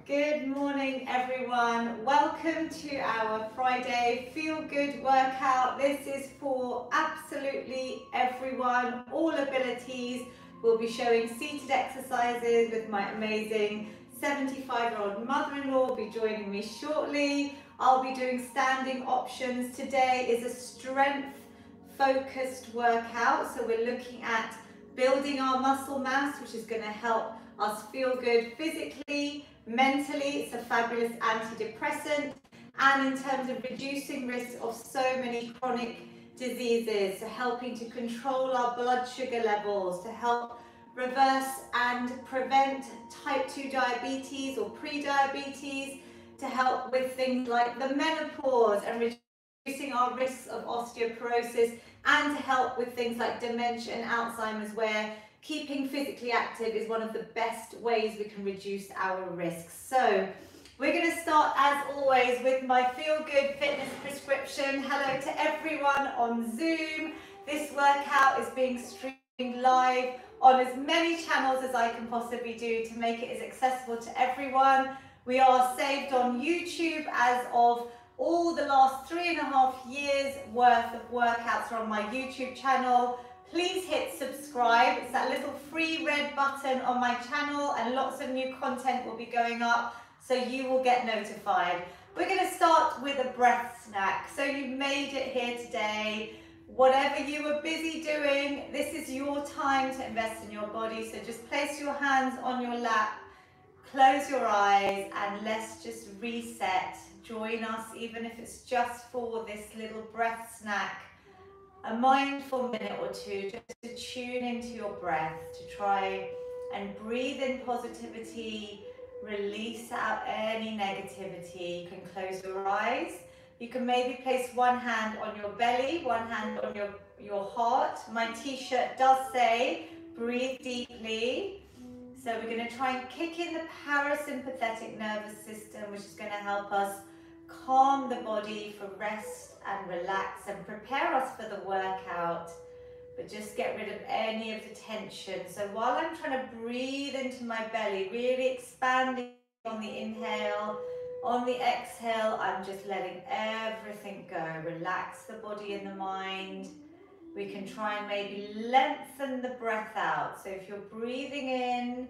Good morning everyone. Welcome to our Friday Feel Good workout. This is for absolutely everyone, all abilities. We'll be showing seated exercises with my amazing 75-year-old mother-in-law will be joining me shortly. I'll be doing standing options. Today is a strength focused workout, so we're looking at building our muscle mass, which is going to help us feel good physically, mentally. It's a fabulous antidepressant, and in terms of reducing risk of so many chronic diseases, so helping to control our blood sugar levels, to help reverse and prevent type 2 diabetes or pre-diabetes, to help with things like the menopause and reducing our risks of osteoporosis, and to help with things like dementia and Alzheimer's, where keeping physically active is one of the best ways we can reduce our risks. So we're going to start, as always, with my Feel Good fitness prescription. Hello to everyone on Zoom. This workout is being streamed live on as many channels as I can possibly do to make it as accessible to everyone. We are saved on YouTube as of all the last 3.5 years worth of workouts are on my YouTube channel. Please hit subscribe. It's that little free red button on my channel, and lots of new content will be going up, so you will get notified. We're going to start with a breath snack. So you've made it here today. Whatever you were busy doing, this is your time to invest in your body. So just place your hands on your lap, close your eyes, and let's just reset. Join us, even if it's just for this little breath snack. A mindful minute or two just to tune into your breath, to try and breathe in positivity, release out any negativity. You can close your eyes. You can maybe place one hand on your belly, one hand on your heart. My t-shirt does say breathe deeply. So we're going to try and kick in the parasympathetic nervous system, which is going to help us calm the body for rest and relax and prepare us for the workout, but just get rid of any of the tension. So while I'm trying to breathe into my belly, really expanding on the inhale, on the exhale, I'm just letting everything go. Relax the body and the mind. We can try and maybe lengthen the breath out. So if you're breathing in,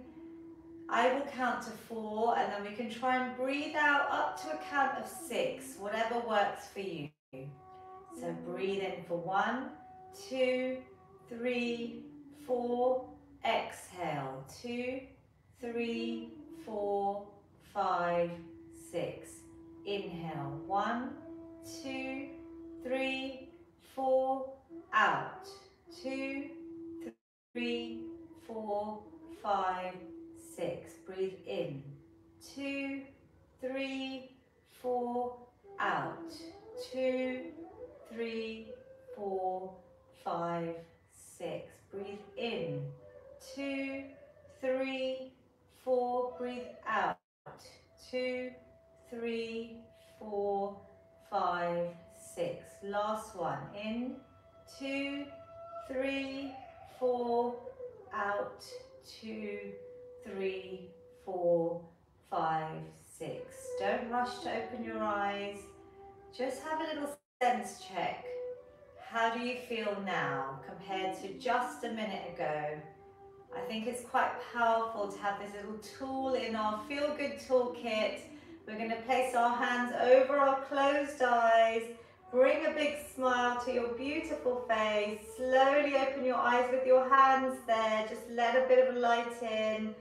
I will count to 4, and then we can try and breathe out up to a count of 6, whatever works for you. So breathe in for 1, 2, 3, 4, exhale, 2, 3, 4, 5, 6, inhale, 1, 2, 3, 4, out, 2, 3, 4, 5, 6. Breathe in. 2, 3, 4, out. 2, 3, 4, 5, 6. Breathe in. 2, 3, 4. Breathe out. 2, 3, 4, 5, 6. Last one. In. 2, 3, 4, out. 2, 3, 4, 5, 6. Don't rush to open your eyes. Just have a little sense check. How do you feel now compared to just a minute ago? I think it's quite powerful to have this little tool in our Feel Good toolkit. We're going to place our hands over our closed eyes. Bring a big smile to your beautiful face. Slowly open your eyes with your hands there. Just let a bit of light in.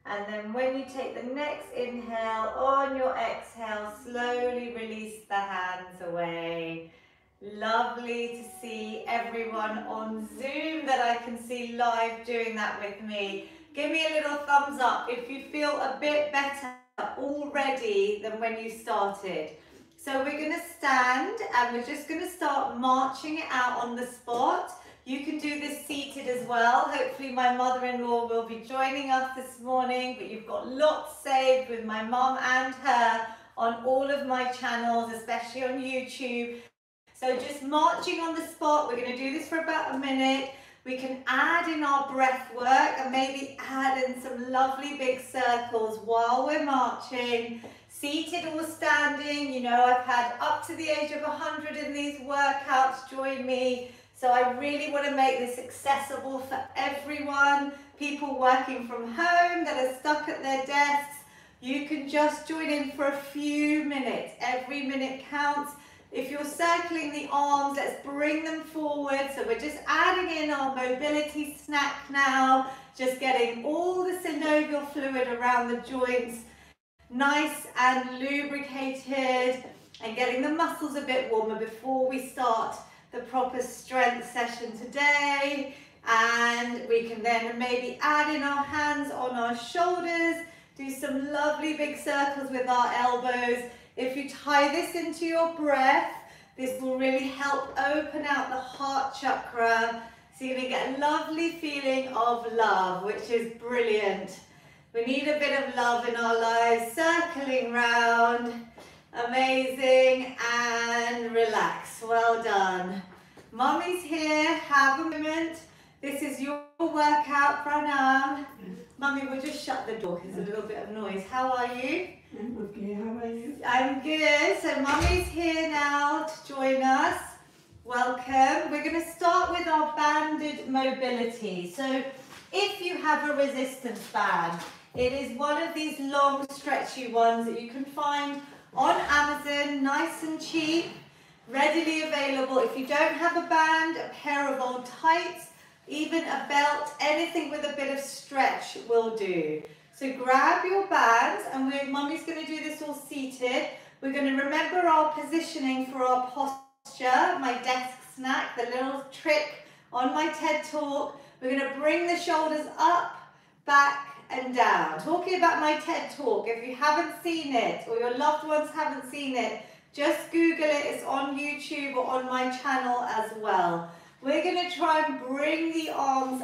And then when you take the next inhale, on your exhale, slowly release the hands away. Lovely to see everyone on Zoom that I can see live doing that with me. Give me a little thumbs up if you feel a bit better already than when you started. So we're going to stand and we're just going to start marching it out on the spot. You can do this seated as well. Hopefully my mother-in-law will be joining us this morning, but you've got lots saved with my mum and her on all of my channels, especially on YouTube. So just marching on the spot. We're going to do this for about a minute. We can add in our breath work and maybe add in some lovely big circles while we're marching, seated or standing. You know, I've had up to the age of 100 in these workouts join me. So I really want to make this accessible for everyone. People working from home that are stuck at their desks, you can just join in for a few minutes. Every minute counts. If you're circling the arms, let's bring them forward. So we're just adding in our mobility snack now, just getting all the synovial fluid around the joints nice and lubricated, and getting the muscles a bit warmer before we start the proper strength session today. And we can then maybe add in our hands on our shoulders, do some lovely big circles with our elbows. If you tie this into your breath, this will really help open out the heart chakra. So you're going to get a lovely feeling of love, which is brilliant. We need a bit of love in our lives. Circling round. Amazing. And relax. Well done. Mummy's here. Have a moment. This is your workout, Pranam. Mummy, we'll just shut the door because there's a little bit of noise. How are you? I'm okay. How are you? I'm good. So Mummy's here now to join us. Welcome. We're going to start with our banded mobility. So if you have a resistance band, it is one of these long stretchy ones that you can find on Amazon, nice and cheap, readily available. If you don't have a band, a pair of old tights, even a belt, anything with a bit of stretch will do. So grab your bands, and Mummy's going to do this all seated. We're going to remember our positioning for our posture, my desk snack, the little trick on my TED Talk. We're going to bring the shoulders up, back and down. Talking about my TED Talk, if you haven't seen it or your loved ones haven't seen it, just Google it. It's on YouTube or on my channel as well. We're going to try and bring the arms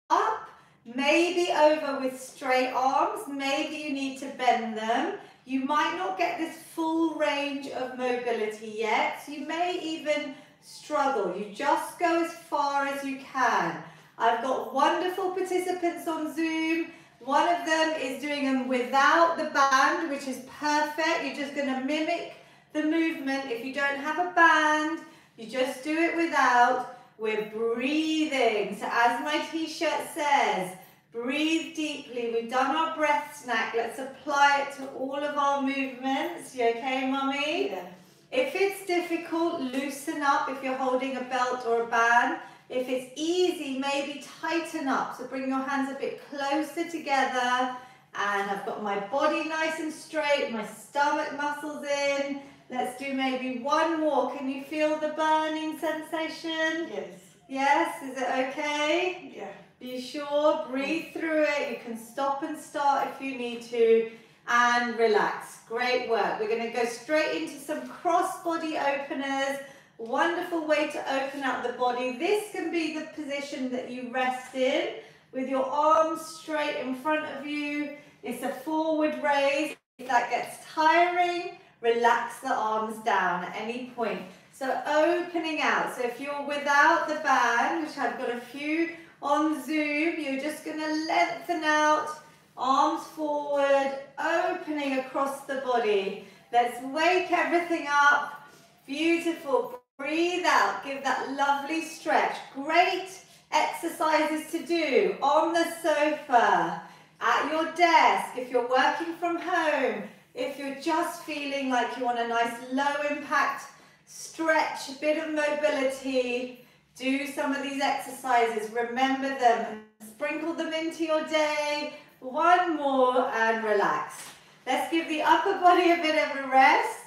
up, maybe over with straight arms. Maybe you need to bend them. You might not get this full range of mobility yet. So you may even struggle. You just go as far as you can. I've got wonderful participants on Zoom. One of them is doing them without the band, which is perfect. You're just going to mimic the movement. If you don't have a band, you just do it without. We're breathing. So as my t-shirt says, breathe deeply. We've done our breath snack. Let's apply it to all of our movements. You okay, Mummy? Yeah. If it's difficult, loosen up if you're holding a belt or a band. If it's easy, maybe tighten up. So bring your hands a bit closer together. And I've got my body nice and straight, my stomach muscles in. Let's do maybe one more. Can you feel the burning sensation? Yes. Yes? Is it okay? Yeah. You sure? Breathe through it. You can stop and start if you need to. And relax. Great work. We're going to go straight into some cross-body openers. Wonderful way to open up the body. This can be the position that you rest in with your arms straight in front of you. It's a forward raise. If that gets tiring, relax the arms down at any point. So opening out. So if you're without the band, which I've got a few on Zoom, you're just going to lengthen out, arms forward, opening across the body. Let's wake everything up. Beautiful. Breathe out. Give that lovely stretch. Great exercises to do on the sofa, at your desk, if you're working from home, if you're just feeling like you want a nice low impact stretch, a bit of mobility, do some of these exercises. Remember them and sprinkle them into your day. One more and relax. Let's give the upper body a bit of a rest.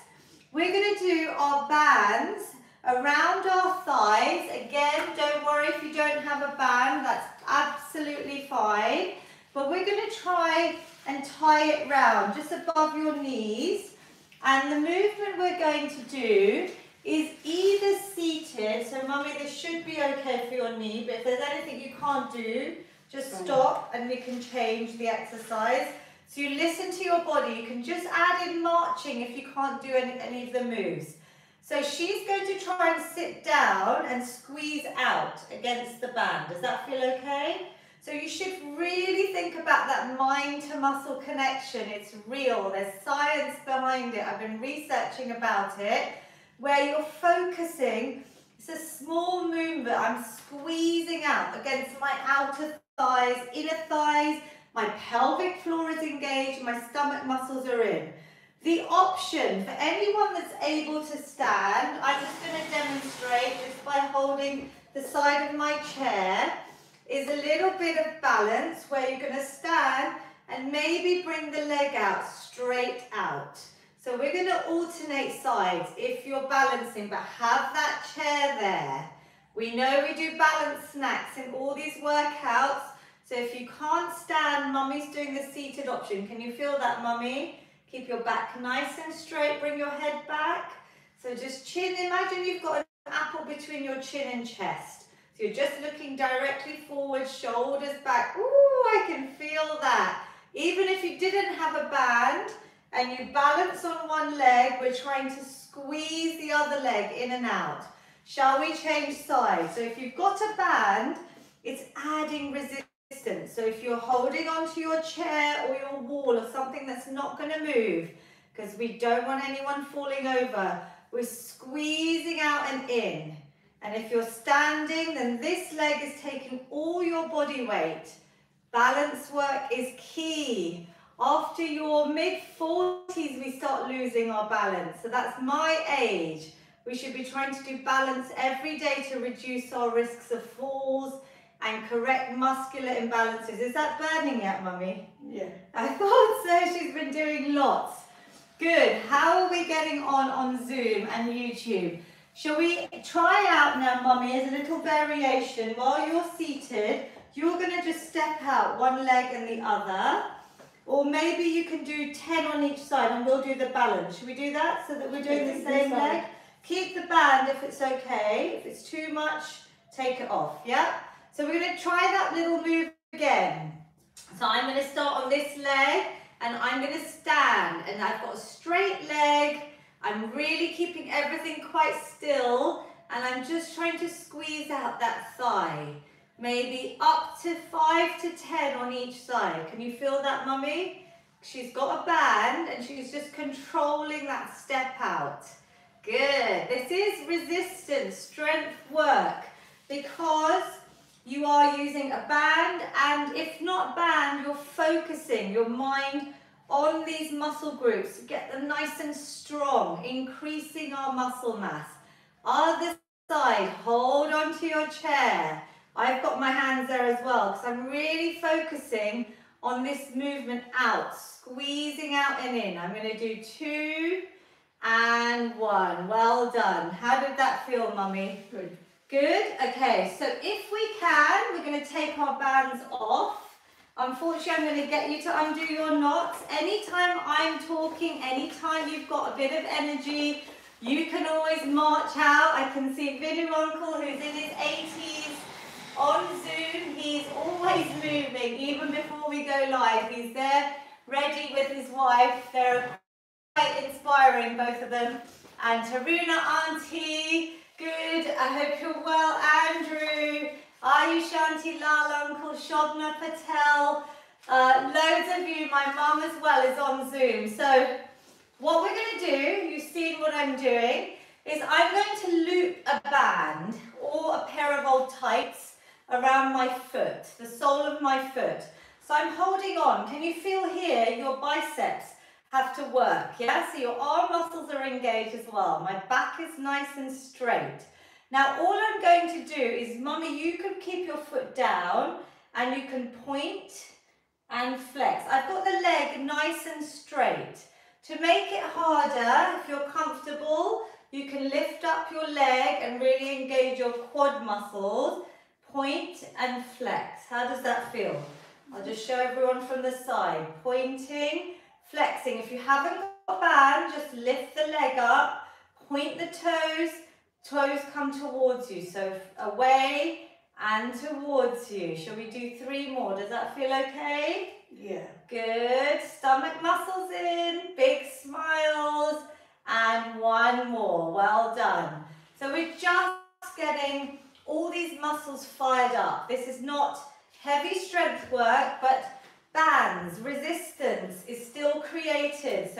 We're going to do our bands around our thighs. Again, don't worry if you don't have a band, that's absolutely fine. But we're going to try and tie it round just above your knees. And the movement we're going to do is either seated, so Mummy, this should be okay for your knee, but if there's anything you can't do, just stop and we can change the exercise. So you listen to your body. You can just add in marching if you can't do any of the moves. So she's going to try and sit down and squeeze out against the band. Does that feel okay? So you should really think about that mind to muscle connection. It's real. There's science behind it. I've been researching about it, where you're focusing. It's a small movement. I'm squeezing out against my outer thighs, inner thighs. My pelvic floor is engaged. My stomach muscles are in. The option for anyone that's able to stand, I'm just going to demonstrate just by holding the side of my chair, is a little bit of balance where you're going to stand and maybe bring the leg out, straight out. So we're going to alternate sides if you're balancing, but have that chair there. We know we do balance snacks in all these workouts. So if you can't stand, Mummy's doing the seated option. Can you feel that, Mummy? Keep your back nice and straight, bring your head back. So just chin, imagine you've got an apple between your chin and chest. So you're just looking directly forward, shoulders back. Ooh, I can feel that. Even if you didn't have a band and you balance on one leg, we're trying to squeeze the other leg in and out. Shall we change sides? So if you've got a band, it's adding resistance. So if you're holding onto your chair or your wall or something that's not going to move, because we don't want anyone falling over, we're squeezing out and in. And if you're standing, then this leg is taking all your body weight. Balance work is key. After your mid-40s, we start losing our balance. So that's my age. We should be trying to do balance every day to reduce our risks of falls and correct muscular imbalances. Is that burning yet, Mummy? Yeah. I thought so. She's been doing lots. Good. How are we getting on Zoom and YouTube? Shall we try out now, Mummy, as a little variation? While you're seated, you're going to just step out one leg and the other. Or maybe you can do 10 on each side and we'll do the balance. Should we do that so that we're doing the same leg? Keep the band if it's okay. If it's too much, take it off, yeah? So we're going to try that little move again. So I'm going to start on this leg and I'm going to stand. And I've got a straight leg. I'm really keeping everything quite still. And I'm just trying to squeeze out that thigh. Maybe up to 5 to 10 on each side. Can you feel that, Mummy? She's got a band and she's just controlling that step out. Good. This is resistance, strength work, because you are using a band, and if not band, you're focusing your mind on these muscle groups to get them nice and strong, increasing our muscle mass. Other side, hold on to your chair. I've got my hands there as well because I'm really focusing on this movement out, squeezing out and in. I'm going to do 2 and 1. Well done. How did that feel, Mummy? Good. Good. Okay, so if we can, we're going to take our bands off. Unfortunately, I'm going to get you to undo your knots. Anytime I'm talking, anytime you've got a bit of energy, you can always march out. I can see Vinu Uncle, who's in his 80s, on Zoom. He's always moving, even before we go live. He's there, ready with his wife. They're quite inspiring, both of them. And Taruna Auntie, good. I hope you're well. Andrew, Ayush Auntie, Lal Uncle, Shobna Patel. Loads of you, my mum as well, is on Zoom. So what we're going to do, you've seen what I'm doing, is I'm going to loop a band or a pair of old tights around my foot, the sole of my foot. So I'm holding on. Can you feel here your biceps have to work? Yeah, so your arm muscles are engaged as well. My back is nice and straight. Now all I'm going to do is, Mummy, you can keep your foot down and you can point and flex. I've got the leg nice and straight. To make it harder, if you're comfortable, you can lift up your leg and really engage your quad muscles. Point and flex. How does that feel? I'll just show everyone from the side. Pointing, flexing. If you haven't got a band, just lift the leg up, point the toes, toes come towards you. So away and towards you. Shall we do 3 more? Does that feel okay? Yeah. Good. Stomach muscles in, big smiles, and 1 more. Well done.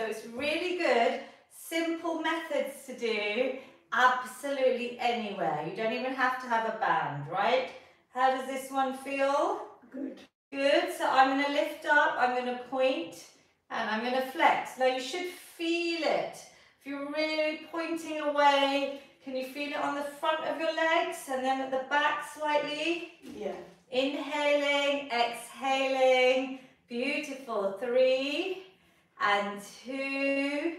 it's really good, simple methods to do absolutely anywhere. You don't even have to have a band, right? How does this one feel? Good. Good. So I'm going to lift up, I'm going to point, and I'm going to flex. Now you should feel it. If you're really pointing away, can you feel it on the front of your legs and then at the back slightly? Yeah. Inhaling, exhaling. Beautiful. 3 and 2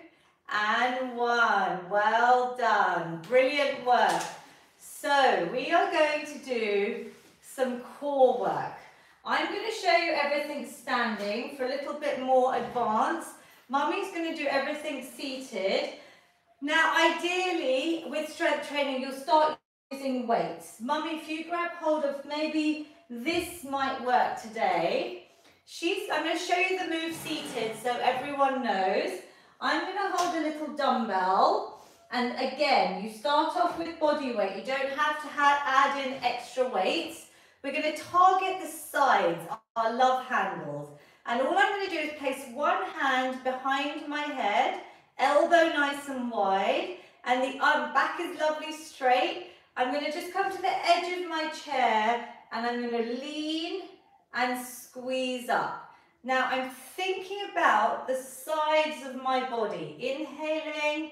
and 1. Well done. Brilliant work. So we are going to do some core work. I'm going to show you everything standing for a little bit more advanced. Mummy's going to do everything seated. Now, ideally, with strength training, you'll start using weights. Mummy, if you grab hold of maybe this might work today. I'm going to show you the move seated so everyone knows. I'm going to hold a little dumbbell. And again, you start off with body weight. You don't have to add in extra weights. We're going to target the sides, our love handles. And all I'm going to do is place one hand behind my head, elbow nice and wide, and the back is lovely straight. I'm going to just come to the edge of my chair and I'm going to lean and squeeze up. Now I'm thinking about the sides of my body. Inhaling,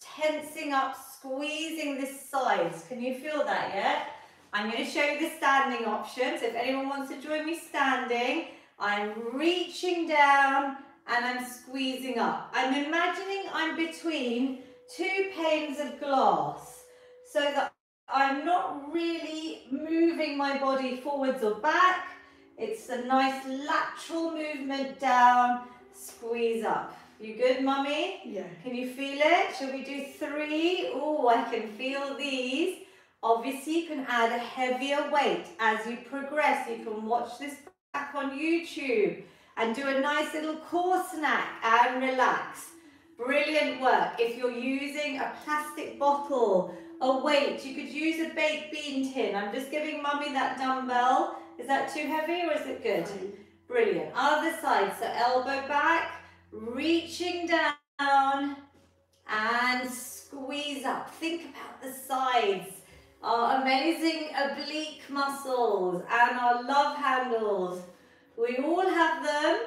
tensing up, squeezing the sides. Can you feel that yet? I'm going to show you the standing option. So if anyone wants to join me standing, I'm reaching down and I'm squeezing up. I'm imagining I'm between two panes of glass so that I'm not really moving my body forwards or back. It's a nice lateral movement down, squeeze up. You good, Mummy? Yeah. Can you feel it? Shall we do 3? Oh, I can feel these. Obviously, you can add a heavier weight as you progress. You can watch this back on YouTube and do a nice little core snack and relax. Brilliant work. If you're using a plastic bottle, a weight, you could use a baked bean tin. I'm just giving Mummy that dumbbell. Is that too heavy or is it good? Fine. Brilliant. Other side, so elbow back, reaching down and squeeze up. Think about the sides. Our amazing oblique muscles and our love handles. We all have them,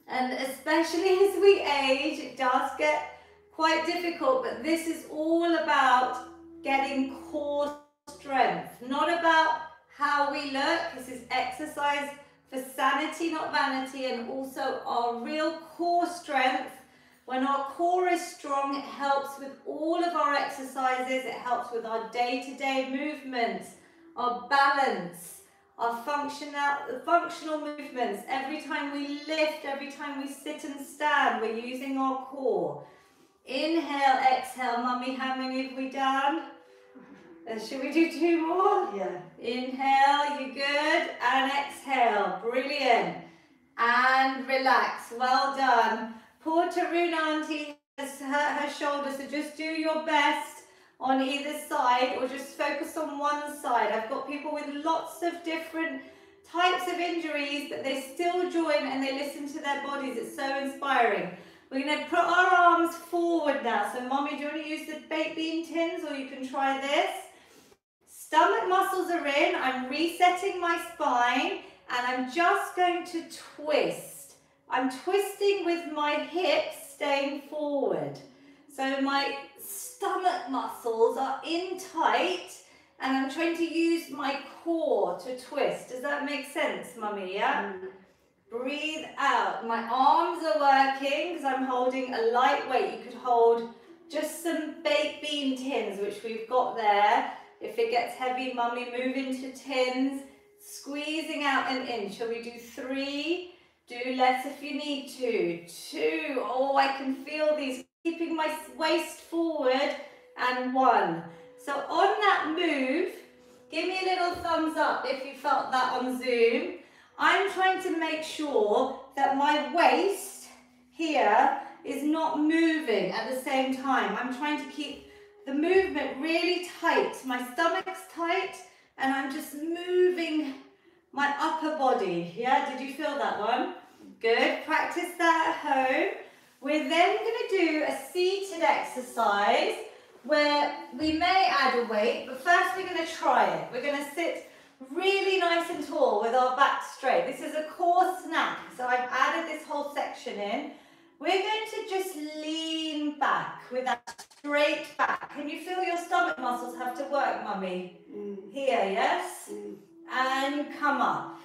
and especially as we age, it does get quite difficult, but this is all about getting core strength, not about how we look. This is exercise for sanity, not vanity, and also our real core strength. When our core is strong, it helps with all of our exercises. It helps with our day-to-day movements, our balance, our functional movements. Every time we lift, every time we sit and stand, we're using our core. Inhale, exhale. Mummy, how many have we done? Should we do 2 more? Yeah. Inhale, you good? And exhale. Brilliant. And relax. Well done. Poor Taruna auntie has hurt her shoulder, so just do your best on either side or just focus on one side. I've got people with lots of different types of injuries, but they still join and they listen to their bodies. It's so inspiring. We're going to put our arms forward now. So Mommy, do you want to use the baked bean tins or you can try this? Stomach muscles are in. I'm resetting my spine and I'm just going to twist. I'm twisting with my hips staying forward. So my stomach muscles are in tight and I'm trying to use my core to twist. Does that make sense, Mummy, yeah? Breathe out. My arms are working because I'm holding a light weight. You could hold just some baked bean tins, which we've got there. If it gets heavy, Mummy, move into tins. Squeezing out and in. Shall we do 3? Do less if you need to. 2. Oh, I can feel these. Keeping my waist forward. And 1. So on that move, give me a little thumbs up if you felt that on Zoom. I'm trying to make sure that my waist here is not moving at the same time. I'm trying to keep the movement really tight. My stomach's tight and I'm just moving my upper body. Yeah, did you feel that one? Good. Practice that at home. We're then going to do a seated exercise where we may add a weight, but first we're going to try it. We're going to sit really nice and tall with our back straight. This is a core snack, so I've added this whole section in. We're going to just lean back with that straight back. Can you feel your stomach muscles have to work, Mummy? Here, yes? And come up.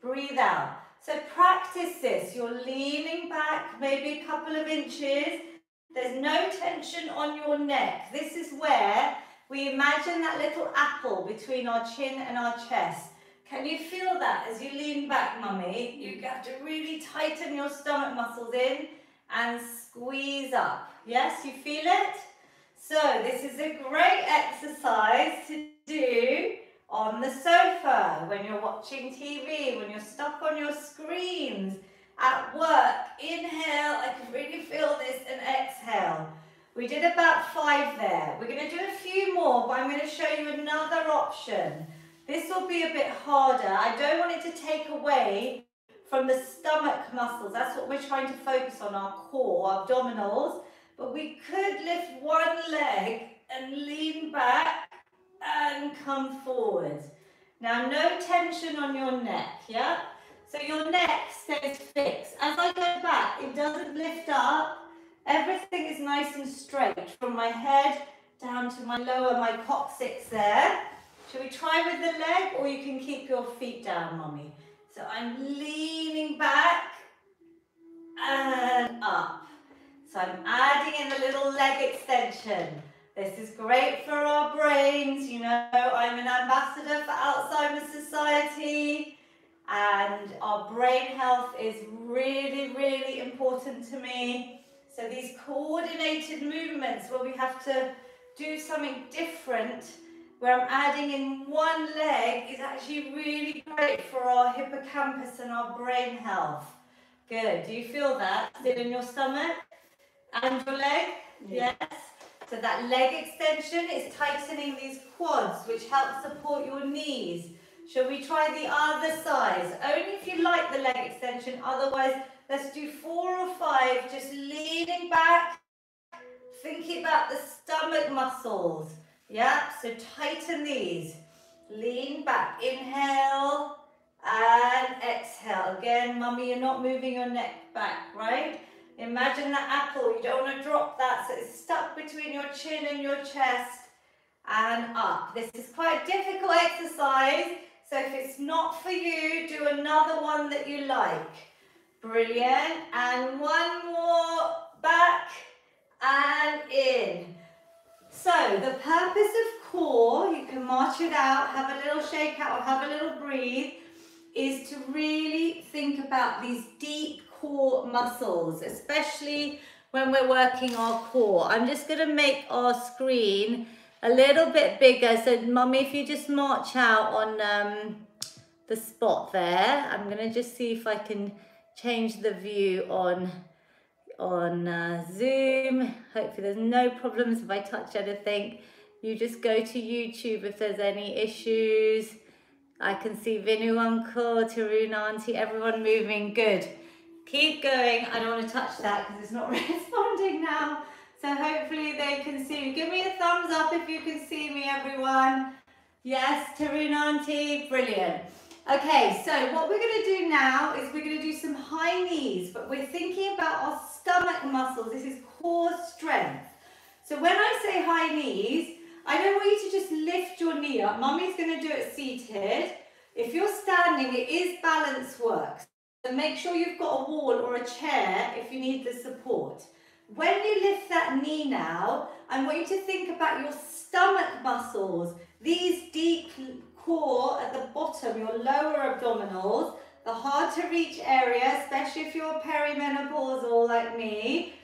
Breathe out. So practice this. You're leaning back maybe a couple of inches. There's no tension on your neck. This is where we imagine that little apple between our chin and our chest. Can you feel that as you lean back, Mummy? You have to really tighten your stomach muscles in and squeeze up. Yes, you feel it? So this is a great exercise to do on the sofa, when you're watching TV, when you're stuck on your screens, at work. Inhale, I can really feel this, and exhale. We did about 5 there. We're going to do a few more, but I'm going to show you another option. This will be a bit harder. I don't want it to take away from the stomach muscles. That's what we're trying to focus on, our core, abdominals. But we could lift one leg and lean back and come forward. Now, no tension on your neck, yeah? So your neck stays fixed. As I go back, it doesn't lift up. Everything is nice and straight from my head down to my lower, my coccyx there. Shall we try with the leg, or you can keep your feet down, Mummy? So I'm leaning back and up. So I'm adding in a little leg extension. This is great for our brains. You know, I'm an ambassador for Alzheimer's Society, and our brain health is really, really important to me. So these coordinated movements where we have to do something different, where I'm adding in one leg, is actually really great for our hippocampus and our brain health. Good. Do you feel that still in your stomach and your leg? Yes. So that leg extension is tightening these quads, which helps support your knees. Shall we try the other side? Only if you like the leg extension. Otherwise, let's do 4 or 5, just leaning back, thinking about the stomach muscles. Yeah, so tighten these. Lean back, inhale and exhale. Again, Mummy, you're not moving your neck back, right? Imagine that apple, you don't want to drop that, so it's stuck between your chin and your chest, and up. This is quite a difficult exercise, so if it's not for you, do another one that you like. Brilliant, and one more, back and in. So the purpose of core, you can march it out, have a little shake out or have a little breathe, is to really think about these deep core muscles, especially when we're working our core. I'm just going to make our screen a little bit bigger. So Mummy, if you just march out on the spot there, I'm going to just see if I can change the view on Zoom. Hopefully there's no problems if I touch anything. You just go to YouTube if there's any issues. I can see Vinu Uncle, Tarun Auntie, everyone moving. Good. Keep going. I don't want to touch that because it's not responding now. So hopefully they can see me. Give me a thumbs up if you can see me, everyone. Yes, Tarun Auntie, brilliant. Okay, so what we're going to do now is we're going to do some high knees, but we're thinking about our stomach muscles. This is core strength. So when I say high knees, I don't want you to just lift your knee up. Mummy's going to do it seated. If you're standing, it is balance work. So make sure you've got a wall or a chair if you need the support. When you lift that knee now, I want you to think about your stomach muscles. These deep core at the bottom, your lower abdominals, the hard to reach area, especially if you're perimenopausal like me.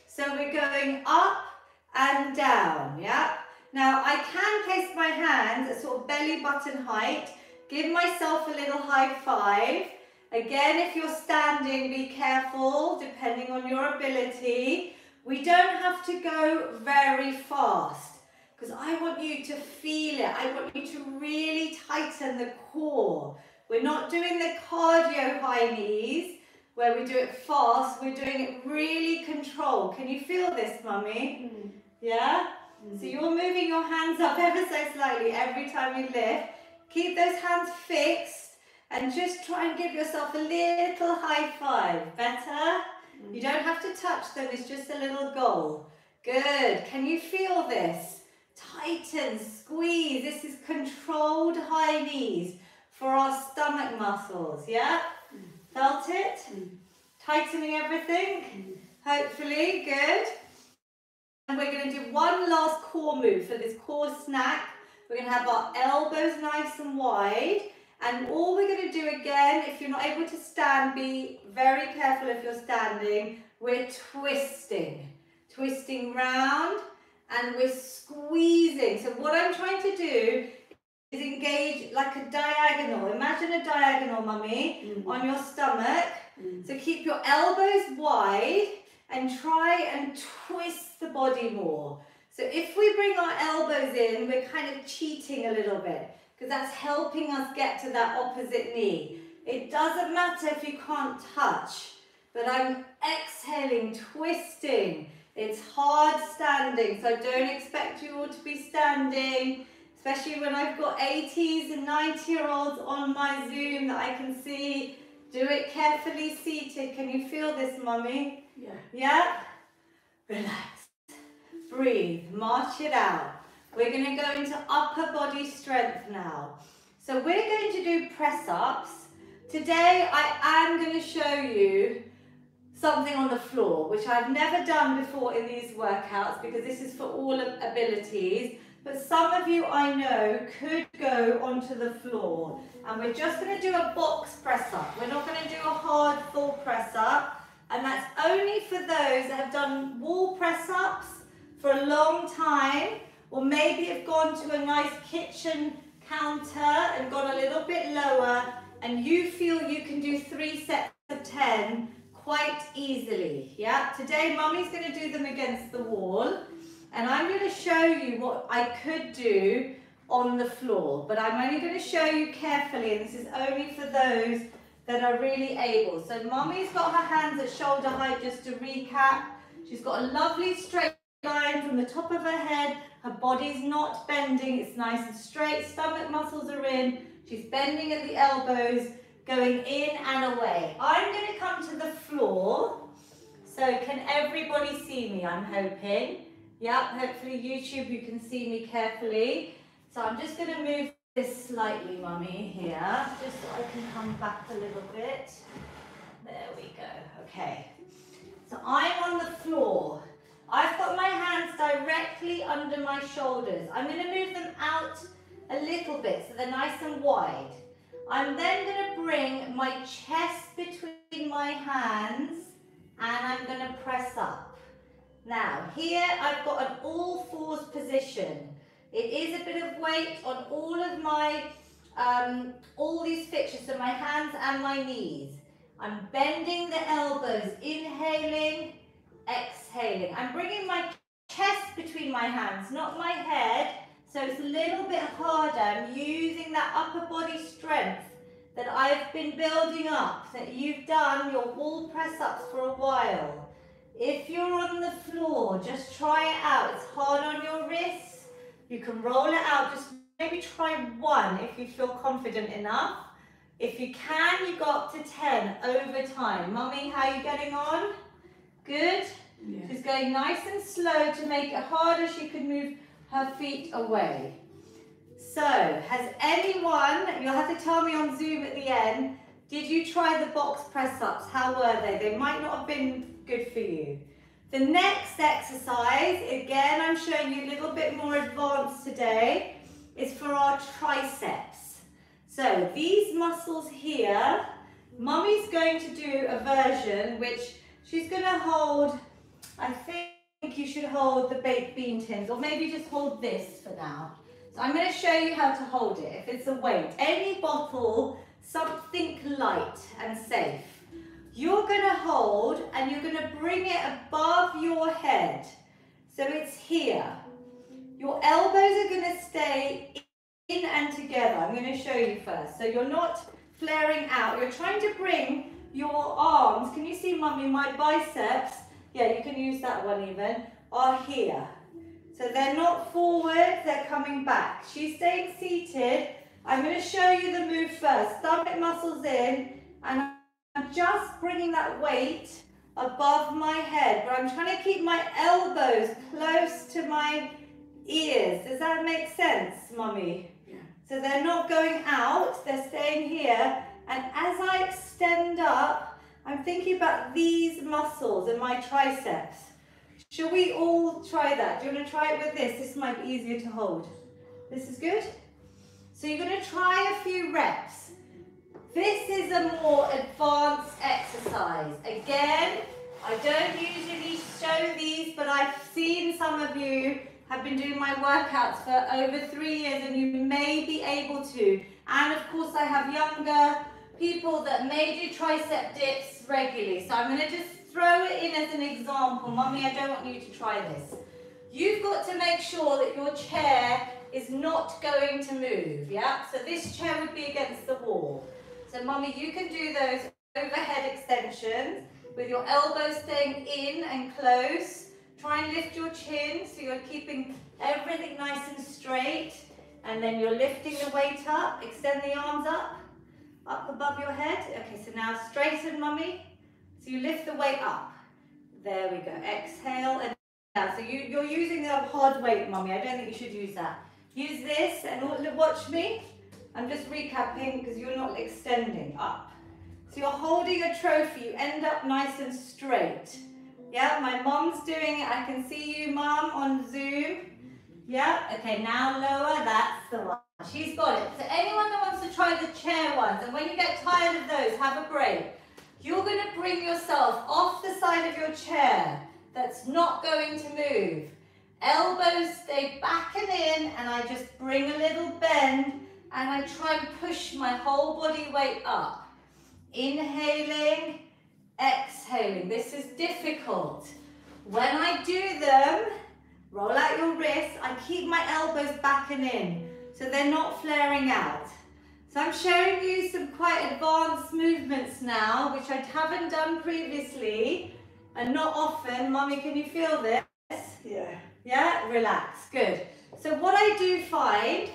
So we're going up and down, yeah? Now I can place my hands at sort of belly button height, give myself a little high five. Again, if you're standing, be careful depending on your ability. We don't have to go very fast because I want you to feel it. I want you to really tighten the core. We're not doing the cardio high knees. where we do it fast, we're doing it really controlled. Can you feel this, Mummy? Yeah? So you're moving your hands up ever so slightly every time you lift. Keep those hands fixed and just try and give yourself a little high five. Better? You don't have to touch them, it's just a little goal. Good. Can you feel this? Tighten, squeeze. This is controlled high knees for our stomach muscles, yeah? Felt it? Tightening everything? Hopefully, good. And we're going to do one last core move for this core snack. We're going to have our elbows nice and wide. And all we're going to do again, if you're not able to stand, be very careful if you're standing. We're twisting. Twisting round and we're squeezing. So what I'm trying to do is engage like a diagonal. Imagine a diagonal, Mummy, on your stomach. So keep your elbows wide and try and twist the body more. So if we bring our elbows in, we're kind of cheating a little bit because that's helping us get to that opposite knee. It doesn't matter if you can't touch, but I'm exhaling, twisting. It's hard standing, so I don't expect you all to be standing, especially when I've got 80s and 90-year-olds on my Zoom that I can see. Do it carefully seated. Can you feel this, Mummy? Yeah. Yeah? Relax. Breathe. March it out. We're going to go into upper body strength now. So we're going to do press-ups. Today I am going to show you something on the floor, which I've never done before in these workouts because this is for all abilities. But some of you I know could go onto the floor. And we're just going to do a box press up. We're not going to do a hard full press up. And that's only for those that have done wall press ups for a long time, or maybe have gone to a nice kitchen counter and gone a little bit lower, and you feel you can do 3 sets of 10 quite easily. Yeah, today Mummy's going to do them against the wall. And I'm going to show you what I could do on the floor, but I'm only going to show you carefully, and this is only for those that are really able. So Mummy's got her hands at shoulder height, just to recap. She's got a lovely straight line from the top of her head. Her body's not bending, it's nice and straight. Stomach muscles are in. She's bending at the elbows, going in and away. I'm going to come to the floor. So can everybody see me, I'm hoping? Yep, hopefully YouTube you can see me carefully. So I'm just going to move this slightly, Mummy, here, just so I can come back a little bit. There we go, okay. So I'm on the floor. I've got my hands directly under my shoulders. I'm going to move them out a little bit so they're nice and wide. I'm then going to bring my chest between my hands and I'm going to press up. Now, here I've got an all fours position. It is a bit of weight on all of my, all these fixtures, so my hands and my knees. I'm bending the elbows, inhaling, exhaling. I'm bringing my chest between my hands, not my head, so it's a little bit harder. I'm using that upper body strength that I've been building up, that you've done your wall press-ups for a while. If you're on the floor, just try it out. It's hard on your wrists. You can roll it out. Just maybe try 1 if you feel confident enough. If you can, you go up to 10 over time. Mummy, how are you getting on? Good? Yeah. She's going nice and slow to make it harder. She can move her feet away. So, has anyone, you'll have to tell me on Zoom at the end, did you try the box press-ups? How were they? They might not have been good for you. The next exercise, again, I'm showing you a little bit more advanced today, is for our triceps. So these muscles here, Mummy's going to do a version which she's going to hold, I think you should hold the baked bean tins, or maybe just hold this for now. So I'm going to show you how to hold it, if it's a weight. Any bottle, something light and safe. You're going to hold and you're going to bring it above your head. So it's here. Your elbows are going to stay in and together. I'm going to show you first. So you're not flaring out. You're trying to bring your arms, can you see, Mummy, my biceps, yeah, you can use that one even, are here. So they're not forward, they're coming back. She's staying seated. I'm going to show you the move first. Stomach muscles in, and I'm just bringing that weight above my head, but I'm trying to keep my elbows close to my ears. Does that make sense, Mummy? Yeah. So they're not going out, they're staying here. And as I extend up, I'm thinking about these muscles in my triceps. Shall we all try that? Do you want to try it with this? This might be easier to hold. This is good? So you're going to try a few reps. This is a more advanced exercise. Again, I don't usually show these, but I've seen some of you have been doing my workouts for over 3 years and you may be able to. And of course I have younger people that may do tricep dips regularly. So I'm going to just throw it in as an example. Mummy, I don't want you to try this. You've got to make sure that your chair is not going to move, yeah? So this chair would be against the wall. So Mummy, you can do those overhead extensions with your elbows staying in and close. Try and lift your chin so you're keeping everything nice and straight. And then you're lifting the weight up. Extend the arms up above your head. Okay, so now straighten, Mummy. So you lift the weight up. There we go. Exhale and down. So you're using the hard weight, Mummy. I don't think you should use that. Use this and watch me. I'm just recapping because you're not extending up. So you're holding a trophy. You end up nice and straight. Yeah, my mom's doing it. I can see you, Mum, on Zoom. Yeah, okay, now lower. That's the one. She's got it. So anyone that wants to try the chair ones, and when you get tired of those, have a break. You're going to bring yourself off the side of your chair that's not going to move. Elbows stay back and in, and I just bring a little bend, and I try and push my whole body weight up. Inhaling, exhaling. This is difficult. When I do them, roll out your wrists. I keep my elbows back and in, so they're not flaring out. So I'm showing you some quite advanced movements now, which I haven't done previously, and not often. Mummy, can you feel this? Yeah. Yeah? Relax. Good. So what I do find,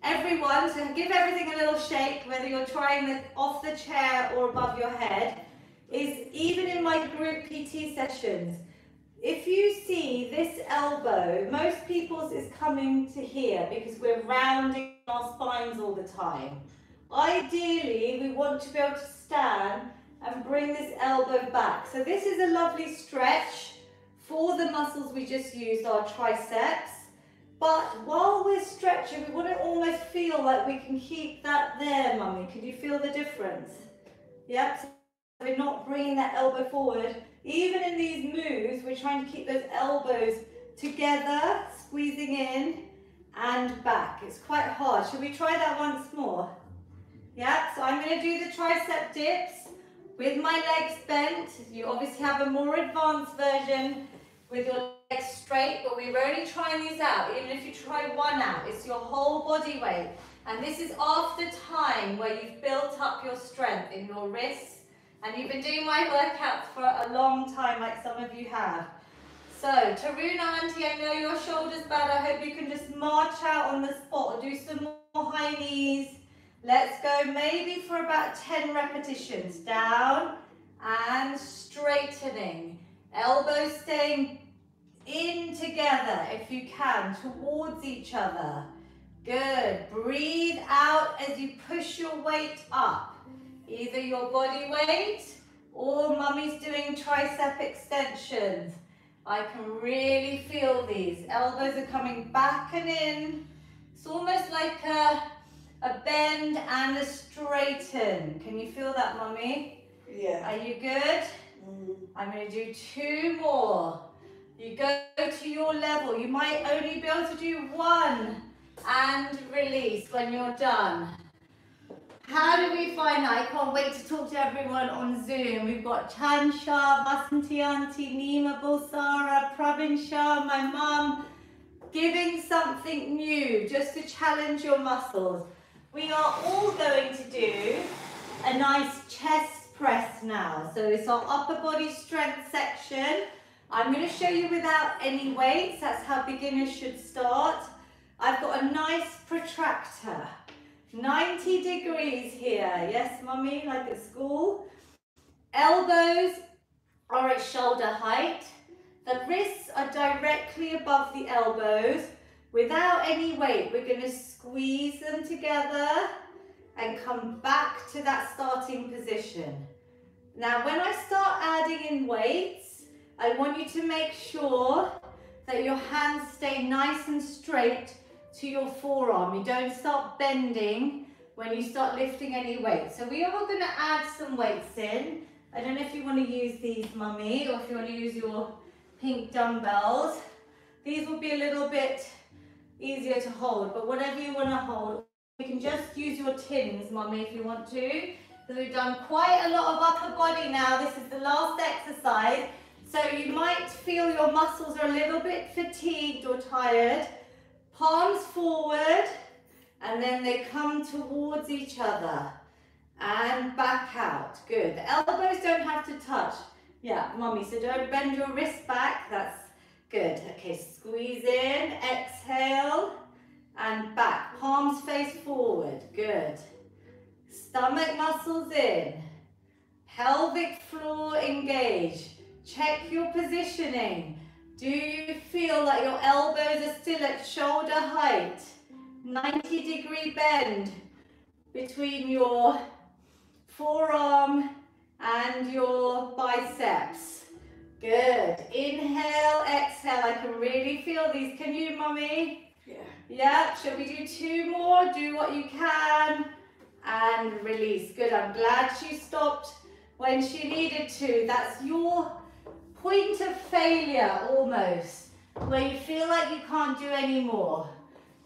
everyone, so give everything a little shake, whether you're trying this off the chair or above your head, is even in my group PT sessions, if you see this elbow, most people's is coming to here because we're rounding our spines all the time. Ideally, we want to be able to stand and bring this elbow back. So this is a lovely stretch for the muscles we just used, our triceps. But while we're stretching, we want to almost feel like we can keep that there, Mummy. Can you feel the difference? Yep. So we're not bringing that elbow forward. Even in these moves, we're trying to keep those elbows together, squeezing in and back. It's quite hard. Should we try that once more? Yeah, so I'm going to do the tricep dips with my legs bent. You obviously have a more advanced version with your legs straight, but we're only trying these out. Even if you try one out, it's your whole body weight. And this is after time where you've built up your strength in your wrists. And you've been doing my workouts for a long time, like some of you have. So, Taruna, Auntie, I know your shoulder's bad. I hope you can just march out on the spot or do some more high knees. Let's go maybe for about 10 repetitions. Down and straightening. Elbows staying in together, if you can, towards each other. Good. Breathe out as you push your weight up. Either your body weight or Mummy's doing tricep extensions. I can really feel these. Elbows are coming back and in. It's almost like a bend and a straighten. Can you feel that, Mummy? Yeah. Are you good? I'm going to do 2 more. You go to your level. You might only be able to do 1 and release when you're done. How do we find that? I can't wait to talk to everyone on Zoom. We've got Chansha, Vasanti Auntie, Nima Bulsara, Pravin Shah, my mum, giving something new just to challenge your muscles. We are all going to do a nice chest press now. So it's our upper body strength section. I'm going to show you without any weights. That's how beginners should start. I've got a nice protractor. 90 degrees here. Yes, mummy, like at school. Elbows are at shoulder height. The wrists are directly above the elbows. Without any weight, we're going to squeeze them together and come back to that starting position. Now, when I start adding in weights, I want you to make sure that your hands stay nice and straight to your forearm. You don't start bending when you start lifting any weight. So we are going to add some weights in. I don't know if you want to use these, mummy, or if you want to use your pink dumbbells. These will be a little bit easier to hold, but whatever you want to hold, you can just use your tins, mummy, if you want to. So we've done quite a lot of upper body now. This is the last exercise. So you might feel your muscles are a little bit fatigued or tired. Palms forward, and then they come towards each other. And back out. Good. The elbows don't have to touch. Yeah, mummy, so don't bend your wrist back. That's good. Okay, squeeze in, exhale, and back. Palms face forward. Good. Stomach muscles in. Pelvic floor engage. Check your positioning. Do you feel like your elbows are still at shoulder height? 90-degree bend between your forearm and your biceps. Good. Inhale, exhale. I can really feel these. Can you, mummy? Yeah. Yeah. Shall we do 2 more? Do what you can. And release. Good. I'm glad she stopped when she needed to. That's your point of failure almost, where you feel like you can't do any more.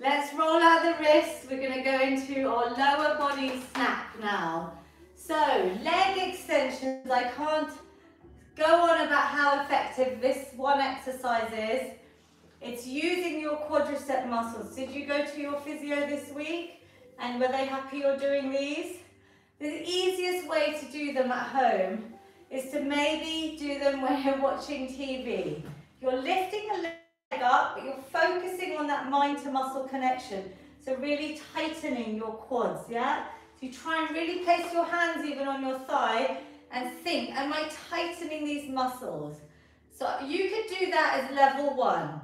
Let's roll out the wrists. We're going to go into our lower body snap now. So, leg extensions. I can't go on about how effective this one exercise is. It's using your quadricep muscles. Did you go to your physio this week? And were they happy you're doing these? The easiest way to do them at home is to maybe do them when you're watching TV. You're lifting a leg up, but you're focusing on that mind to muscle connection. So really tightening your quads, yeah? So you try and really place your hands even on your thigh and think, am I tightening these muscles? So you could do that as level 1.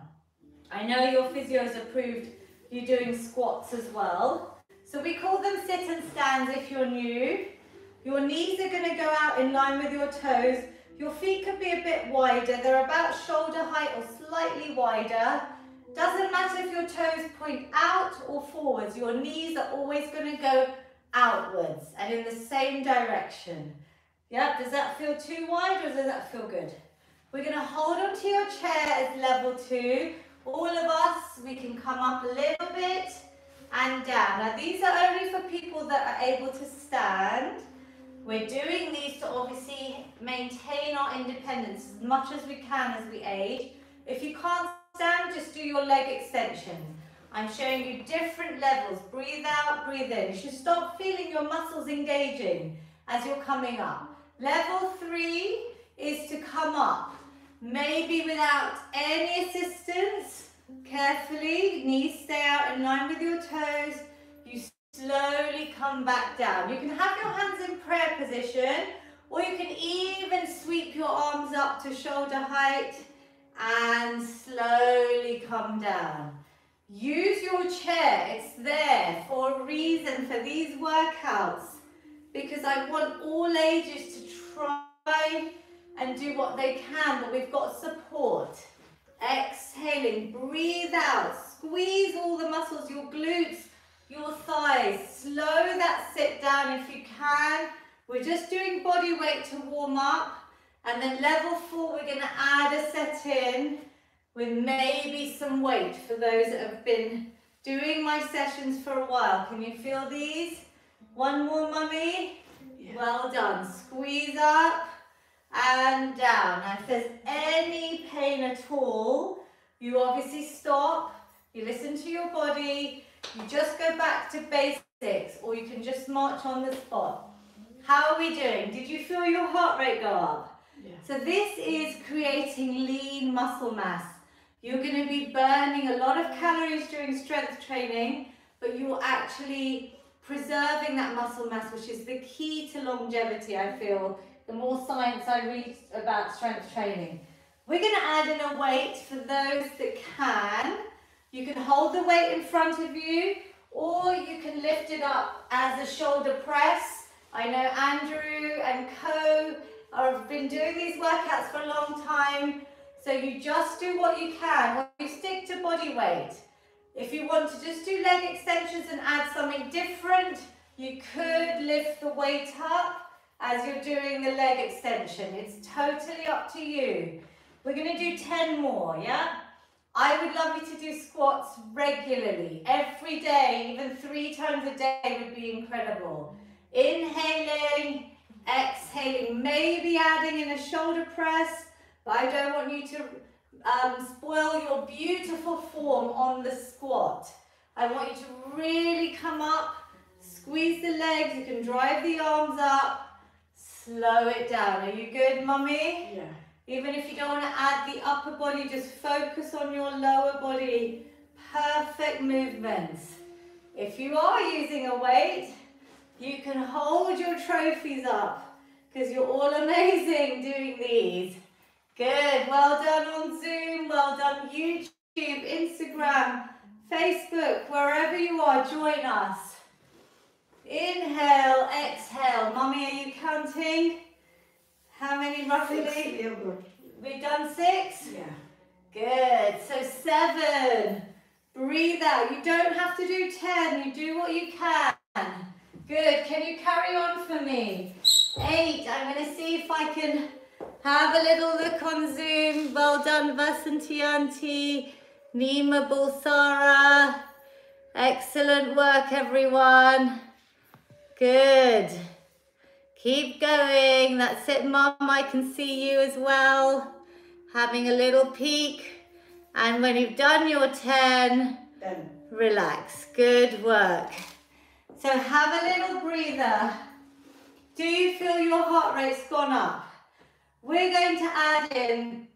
I know your physio has approved you doing squats as well. So we call them sit and stands if you're new. Your knees are going to go out in line with your toes. Your feet could be a bit wider. They're about shoulder height or slightly wider. Doesn't matter if your toes point out or forwards. Your knees are always going to go outwards and in the same direction. Yeah, does that feel too wide or does that feel good? We're going to hold onto your chair as level 2. All of us, we can come up a little bit and down. Now these are only for people that are able to stand. We're doing these to obviously maintain our independence as much as we can as we age. If you can't stand, just do your leg extensions. I'm showing you different levels. Breathe out, breathe in. You should start feeling your muscles engaging as you're coming up. Level 3 is to come up, maybe without any assistance. Carefully, knees stay out in line with your toes. You slowly come back down. You can have your hands in prayer position, or you can even sweep your arms up to shoulder height and slowly come down. Use your chair. It's there for a reason for these workouts, because I want all ages to try and do what they can, but we've got support. Exhaling, breathe out, squeeze all the muscles, your glutes, your thighs. Slow that sit down if you can. We're just doing body weight to warm up, and then level 4 we're going to add a set in with maybe some weight for those that have been doing my sessions for a while. Can you feel these? One more, mummy. Yeah. Well done. Squeeze up and down. Now if there's any pain at all, you obviously stop, you listen to your body, you just go back to basics, or you can just march on the spot. How are we doing? Did you feel your heart rate go up? Yeah. So this is creating lean muscle mass. You're going to be burning a lot of calories during strength training, but you're actually preserving that muscle mass, which is the key to longevity, I feel, the more science I read about strength training. We're going to add in a weight for those that can. You can hold the weight in front of you, or you can lift it up as a shoulder press. I know Andrew and Co have been doing these workouts for a long time, so you just do what you can, or you stick to body weight. If you want to just do leg extensions and add something different, you could lift the weight up as you're doing the leg extension. It's totally up to you. We're going to do 10 more, yeah? I would love you to do squats regularly, every day, even 3 times a day would be incredible. Inhaling, exhaling, maybe adding in a shoulder press, but I don't want you to spoil your beautiful form on the squat. I want you to really come up, squeeze the legs, you can drive the arms up, slow it down. Are you good, mummy? Yeah. Even if you don't want to add the upper body, just focus on your lower body. Perfect movements. If you are using a weight, you can hold your trophies up because you're all amazing doing these. Good, well done on Zoom, well done YouTube, Instagram, Facebook, wherever you are, join us. Inhale, exhale. Mummy, are you counting? How many roughly? 6, feel good. We've done 6? Yeah. Good, so 7. Breathe out. You don't have to do 10, you do what you can. Good, can you carry on for me? 8, I'm going to see if I can have a little look on Zoom. Well done, Vasanti Auntie, Nima Bulsara. Excellent work, everyone. Good. Keep going. That's it, Mum. I can see you as well. Having a little peek. And when you've done your 10, Then. relax. Good work. So have a little breather. Do you feel your heart rate's gone up? We're going to add in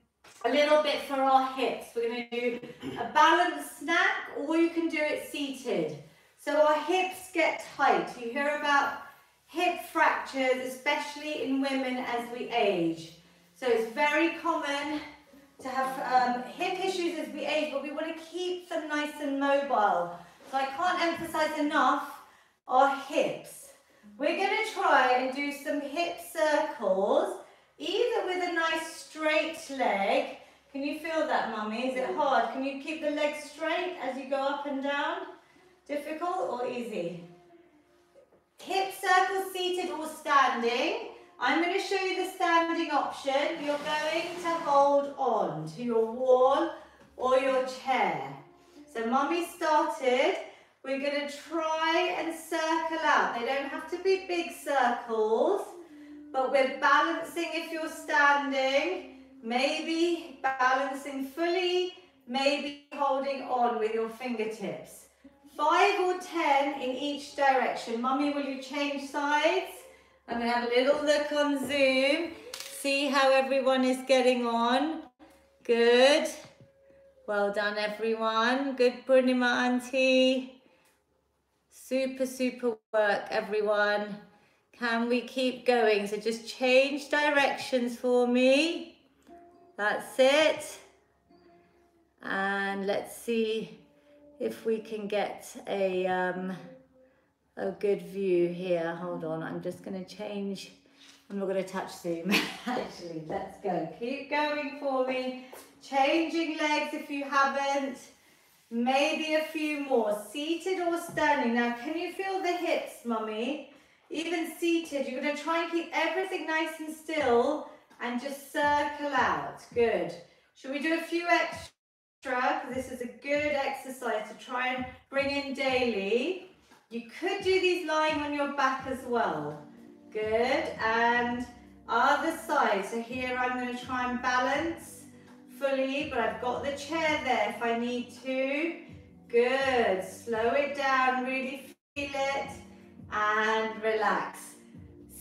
a little bit for our hips. We're going to do a balanced snack, or you can do it seated. So our hips get tight. You hear about hip fractures, especially in women as we age. So it's very common to have hip issues as we age, but we want to keep them nice and mobile. So I can't emphasize enough our hips. We're going to try and do some hip circles, either with a nice straight leg. Can you feel that, Mummy? Is it hard? Can you keep the legs straight as you go up and down? Difficult or easy? Hip circles seated or standing. I'm going to show you the standing option. You're going to hold on to your wall or your chair. So Mummy started. We're going to try and circle out. They don't have to be big circles, but we're balancing if you're standing, maybe balancing fully, maybe holding on with your fingertips. 5 or 10 in each direction. Mummy, will you change sides? I'm going to have a little look on Zoom, see how everyone is getting on. Good. Well done, everyone. Good, Purnima Auntie. Super, super work, everyone. Can we keep going? So just change directions for me. That's it. And let's see if we can get a good view here. Hold on, I'm just going to change. I'm not going to touch Zoom, actually. Let's go. Keep going for me. Changing legs if you haven't. Maybe a few more. Seated or standing. Now, can you feel the hips, Mummy? Even seated, you're going to try and keep everything nice and still and just circle out. Good. Should we do a few extra? Because this is a good exercise to try and bring in daily. You could do these lying on your back as well. Good. And other side. So here I'm going to try and balance fully, but I've got the chair there if I need to. Good. Slow it down. Really feel it. And relax.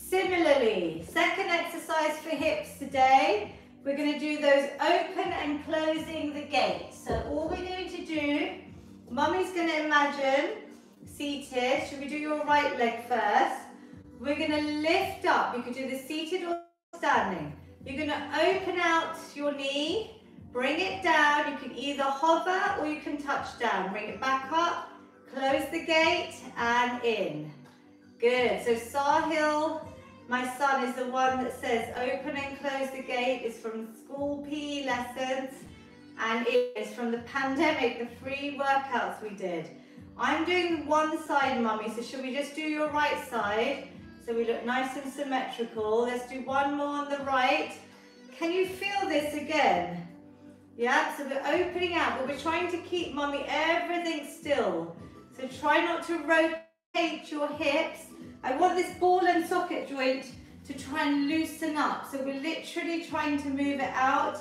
Similarly, second exercise for hips today, we're going to do those open and closing the gate. So all we're going to do, Mummy's going to imagine seated. Should we do your right leg first? We're going to lift up. You can do this seated or standing. You're going to open out your knee, bring it down. You can either hover or you can touch down. Bring it back up, close the gate and in. Good. So Sahil, my son, is the one that says open and close the gate. It's from school PE lessons and it is from the pandemic, the free workouts we did. I'm doing one side, Mummy, so should we just do your right side? So we look nice and symmetrical. Let's do one more on the right. Can you feel this again? Yeah, so we're opening out, but we're trying to keep, Mummy, everything still. So try not to rotate your hips. I want this ball and socket joint to try and loosen up. So we're literally trying to move it out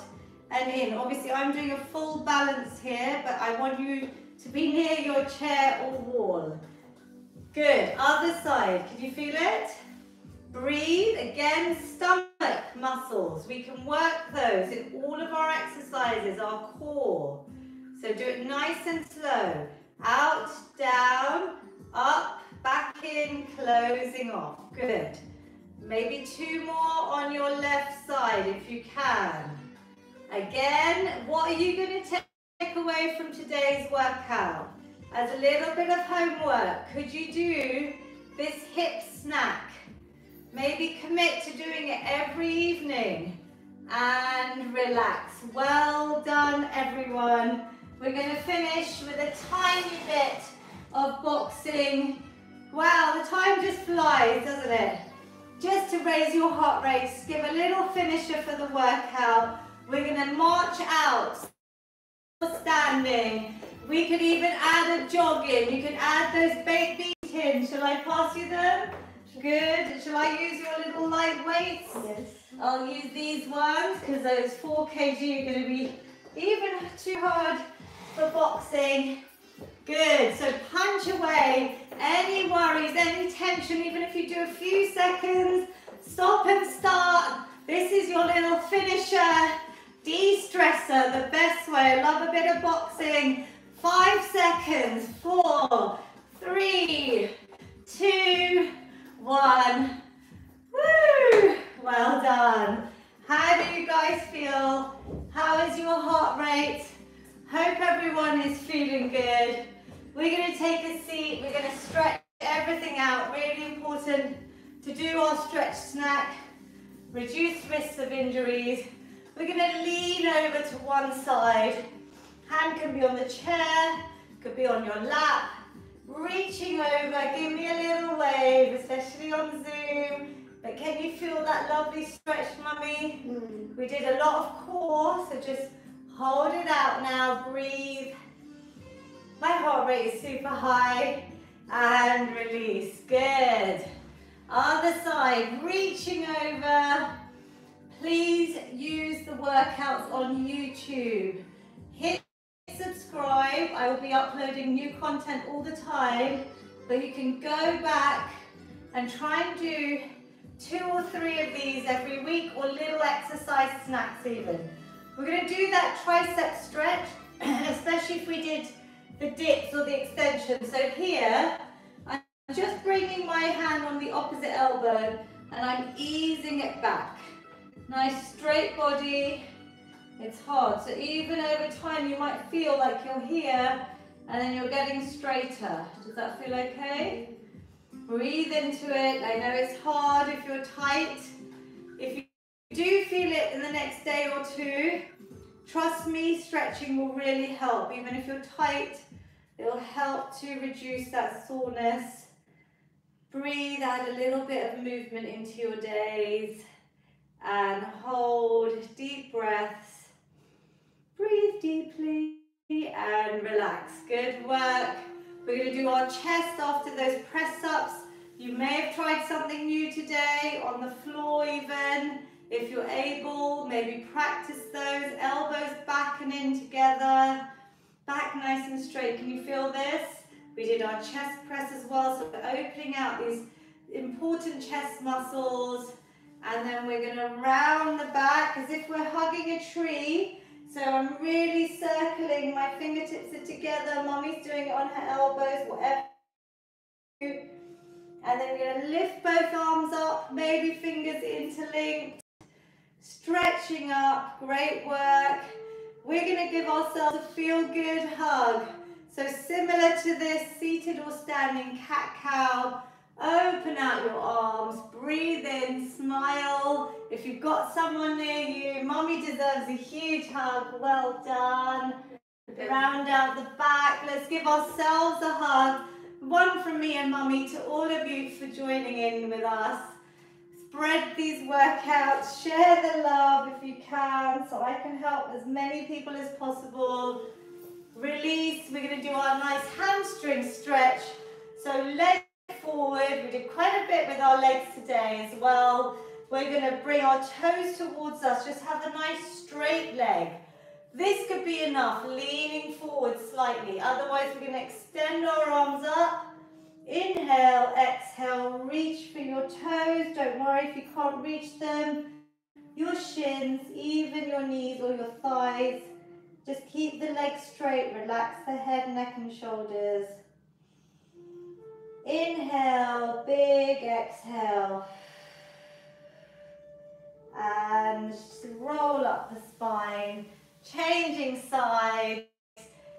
and in. Obviously, I'm doing a full balance here, but I want you to be near your chair or wall. Good. Other side. Can you feel it? Breathe. Again, stomach muscles. We can work those in all of our exercises, our core. So do it nice and slow. Out, down, up, back in, closing off. Good. Maybe two more on your left side if you can. Again, what are you going to take away from today's workout? As a little bit of homework, could you do this hip snack? Maybe commit to doing it every evening and relax. Well done, everyone. We're going to finish with a tiny bit of boxing. Wow, the time just flies, doesn't it? Just to raise your heart rate, give a little finisher for the workout. We're going to march out, standing. We could even add a jog in. You can add those baked beans in. Shall I pass you them? Good. Shall I use your little light weights? Yes. I'll use these ones because those 4 kg are going to be even too hard for boxing. Good. So punch away. Any worries, any tension, even if you do a few seconds, stop and start. This is your little finisher, de-stressor, the best way. I love a bit of boxing. 5 seconds. 4, 3, 2, 1. Woo! Well done. How do you guys feel? How is your heart rate? Hope everyone is feeling good. We're going to take a seat. We're going to stretch everything out. Really important to do our stretch snack. Reduce risks of injuries. We're going to lean over to one side. Hand can be on the chair, could be on your lap. Reaching over, give me a little wave, especially on Zoom. But can you feel that lovely stretch, Mummy? We did a lot of core, so just hold it out now, breathe. My heart rate is super high. And release, good. Other side, reaching over. Please use the workouts on YouTube. Hit subscribe. I will be uploading new content all the time, but you can go back and try and do 2 or 3 of these every week, or little exercise snacks even. We're going to do that tricep stretch, especially if we did the dips or the extension. So here, I'm just bringing my hand on the opposite elbow and I'm easing it back. Nice straight body. It's hard, so even over time you might feel like you're here and then you're getting straighter. Does that feel okay? Breathe into it. I know it's hard if you're tight. If you do feel it in the next day or 2, trust me, stretching will really help. Even if you're tight, it will help to reduce that soreness. Breathe, add a little bit of movement into your days and hold deep breaths. Breathe deeply and relax. Good work. We're going to do our chest after those press-ups. You may have tried something new today, on the floor even. If you're able, maybe practice those. Elbows back and in together. Back nice and straight. Can you feel this? We did our chest press as well, so we're opening out these important chest muscles. And then we're going to round the back as if we're hugging a tree. So I'm really circling, my fingertips are together, Mummy's doing it on her elbows, whatever. And then we're going to lift both arms up, maybe fingers interlinked, stretching up, great work. We're going to give ourselves a feel-good hug. So similar to this, seated or standing cat-cow. Open out your arms, breathe in, smile. If you've got someone near you, Mummy deserves a huge hug. Well done. Round out the back. Let's give ourselves a hug. One from me and Mummy to all of you for joining in with us. Spread these workouts. Share the love if you can, so I can help as many people as possible. Release. We're going to do our nice hamstring stretch. So legs forward. We did quite a bit with our legs today as well. We're going to bring our toes towards us. Just have a nice straight leg. This could be enough, leaning forward slightly. Otherwise, we're going to extend our arms up. Inhale, exhale, reach for your toes. Don't worry if you can't reach them. Your shins, even your knees or your thighs. Just keep the legs straight. Relax the head, neck and shoulders. Inhale, big exhale. And just roll up the spine. Changing sides.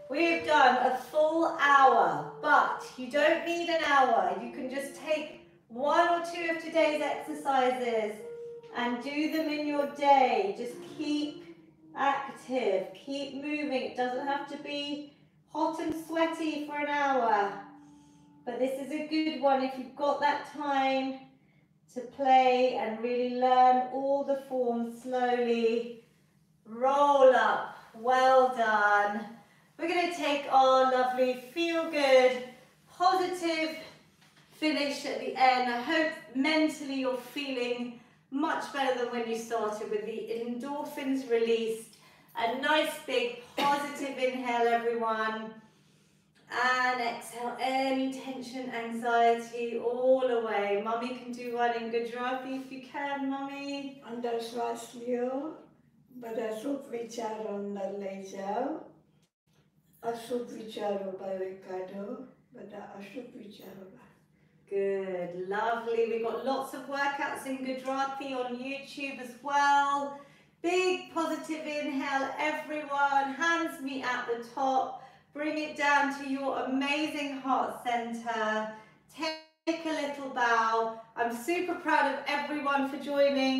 We've done a full hour, but you don't need an hour. You can just take 1 or 2 of today's exercises and do them in your day. Just keep active, keep moving. It doesn't have to be hot and sweaty for an hour, but this is a good one if you've got that time to play and really learn all the forms slowly. Roll up, well done. We're going to take our lovely feel good, positive finish at the end. I hope mentally you're feeling much better than when you started with the endorphins released. A nice big positive inhale, everyone. And exhale any tension, anxiety all away. Mummy can do one in Gujarati if you can, Mummy. Under શ્વાસ લ્યો, બધા શુભ વિચારો અંદર લઈ જાઓ. અશુભ વિચારો બહાર કાઢો, બધા અશુભ વિચારો બહાર. Good, lovely. We've got lots of workouts in Gujarati on YouTube as well. Big positive inhale, everyone. Hands meet at the top. Bring it down to your amazing heart center. Take a little bow. I'm super proud of everyone for joining.